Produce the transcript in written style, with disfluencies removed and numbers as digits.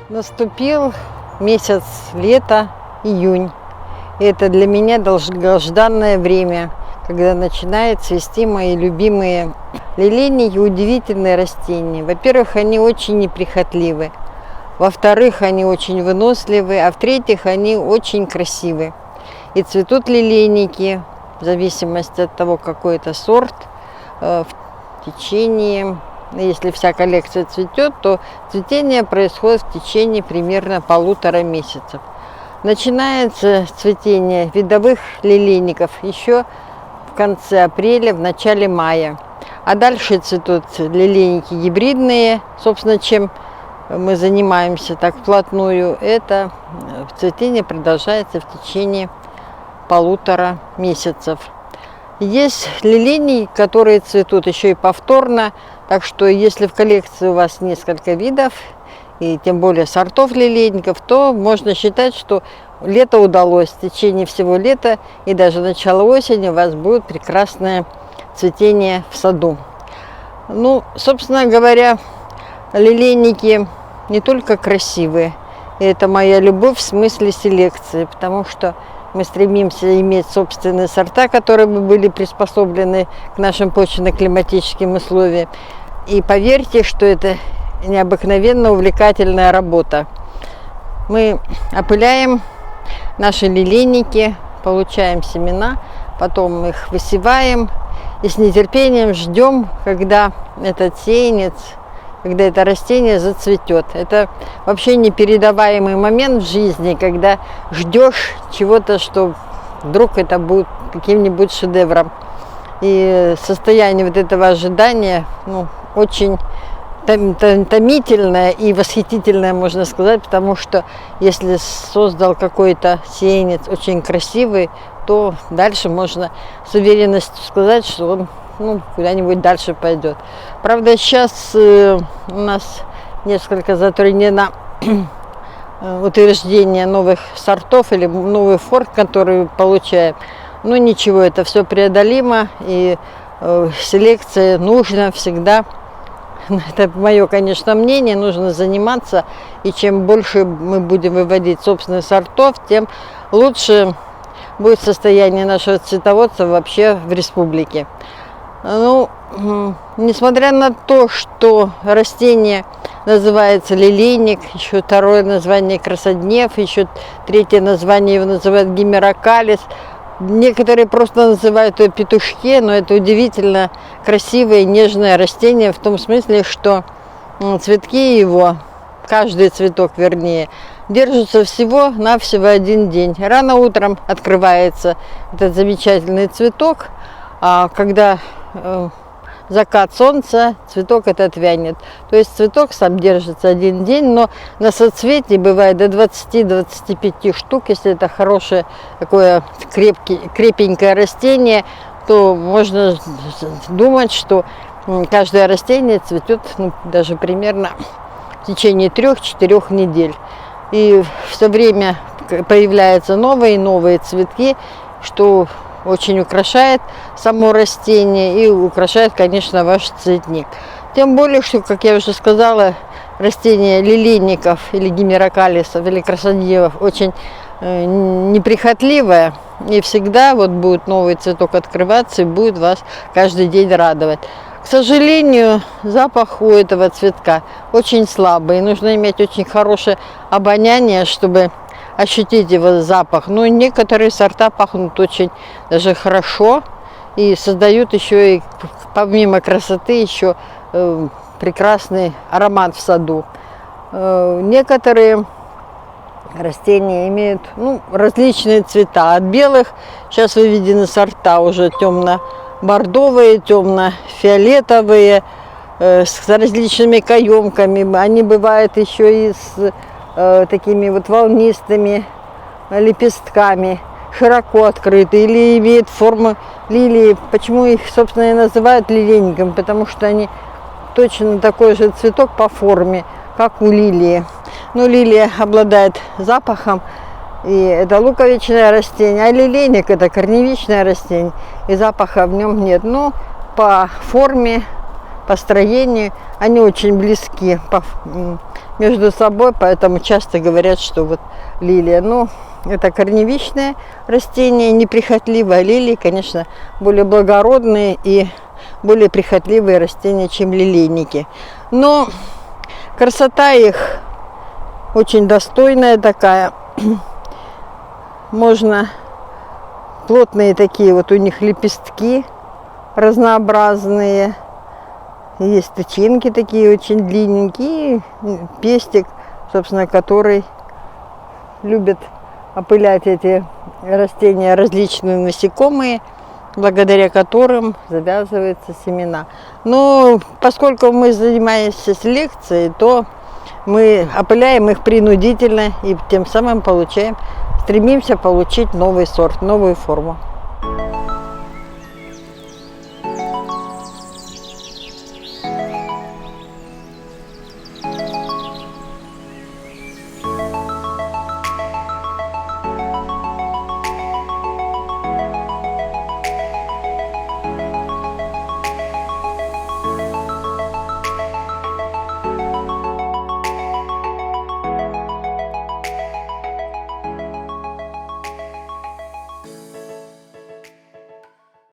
Наступил месяц лета, июнь. И это для меня долгожданное время, когда начинают цвести мои любимые лилейники, удивительные растения. Во-первых, они очень неприхотливы. Во-вторых, они очень выносливы. А в-третьих, они очень красивы. И цветут лилейники, в зависимости от того, какой это сорт, в течение, если вся коллекция цветет, то цветение происходит в течение примерно 1,5 месяцев. Начинается цветение видовых лилейников еще в конце апреля, в начале мая. А дальше цветут лилейники гибридные, собственно, чем мы занимаемся так вплотную. Это цветение продолжается в течение 1,5 месяцев. Есть лилейники, которые цветут еще и повторно, так что если в коллекции у вас несколько видов, и тем более сортов лилейников, то можно считать, что лето удалось. В течение всего лета и даже начала осени у вас будет прекрасное цветение в саду. Ну, собственно говоря, лилейники не только красивые, и это моя любовь в смысле селекции, потому что мы стремимся иметь собственные сорта, которые бы были приспособлены к нашим почвенно-климатическим условиям. И поверьте, что это необыкновенно увлекательная работа. Мы опыляем наши лилейники, получаем семена, потом их высеваем и с нетерпением ждем, когда этот сеянец, когда это растение зацветет. Это вообще непередаваемый момент в жизни, когда ждешь чего-то, что вдруг это будет каким-нибудь шедевром. И состояние вот этого ожидания, очень томительное и восхитительное, можно сказать, потому что если создал какой-то сеянец очень красивый, то дальше можно с уверенностью сказать, что он куда-нибудь дальше пойдет. Правда, сейчас у нас несколько затруднено утверждение новых сортов или новый форм, который получаем. Но ничего, это все преодолимо, и селекция нужна всегда. Это мое, конечно, мнение, нужно заниматься, и чем больше мы будем выводить собственных сортов, тем лучше будет состояние нашего цветоводства вообще в республике. Несмотря на то, что растение называется лилейник, еще второе название красоднев, еще третье название его называют гимерокалис. Некоторые просто называют ее петушки, но это удивительно красивое, нежное растение в том смысле, что цветки его, каждый цветок вернее, держатся всего-навсего 1 день. Рано утром открывается этот замечательный цветок, а когда закат солнца, цветок этот вянет. То есть цветок сам держится 1 день, но на соцветии бывает до 20-25 штук. Если это хорошее такое крепенькое растение, то можно думать, что каждое растение цветет даже примерно в течение 3-4 недель. И все время появляются новые и новые цветки, что очень украшает само растение и украшает, конечно, ваш цветник. Тем более, что, как я уже сказала, растения лилейников или гимерокалисов или красодневов очень неприхотливое, и всегда будет новый цветок открываться и будет вас каждый день радовать. К сожалению, запах у этого цветка очень слабый, и нужно иметь очень хорошее обоняние, чтобы ощутить его запах. Но некоторые сорта пахнут очень даже хорошо и создают еще и, помимо красоты, еще прекрасный аромат в саду. Некоторые растения имеют различные цвета. От белых сейчас выведены сорта уже темно-бордовые, темно-фиолетовые, с различными каемками. Они бывают еще и с такими волнистыми лепестками, широко открытые, или имеют форму лилии. Почему их, собственно, и называют лилейником? Потому что они точно такой же цветок по форме, как у лилии. Но лилия обладает запахом, и это луковичное растение, а лилейник это корневичное растение, и запаха в нем нет. Но по форме, по строению они очень близки между собой, поэтому часто говорят, что вот лилия, ну, это корневищное растение, неприхотливое. Лилии, конечно, более благородные и более прихотливые растения, чем лилейники. Но красота их очень достойная такая. Можно плотные такие вот у них лепестки разнообразные. Есть тычинки такие очень длинненькие. Пестик, собственно, который любят опылять эти растения различные насекомые, благодаря которым завязываются семена. Но поскольку мы занимаемся селекцией, то мы опыляем их принудительно и тем самым стремимся получить новый сорт, новую форму.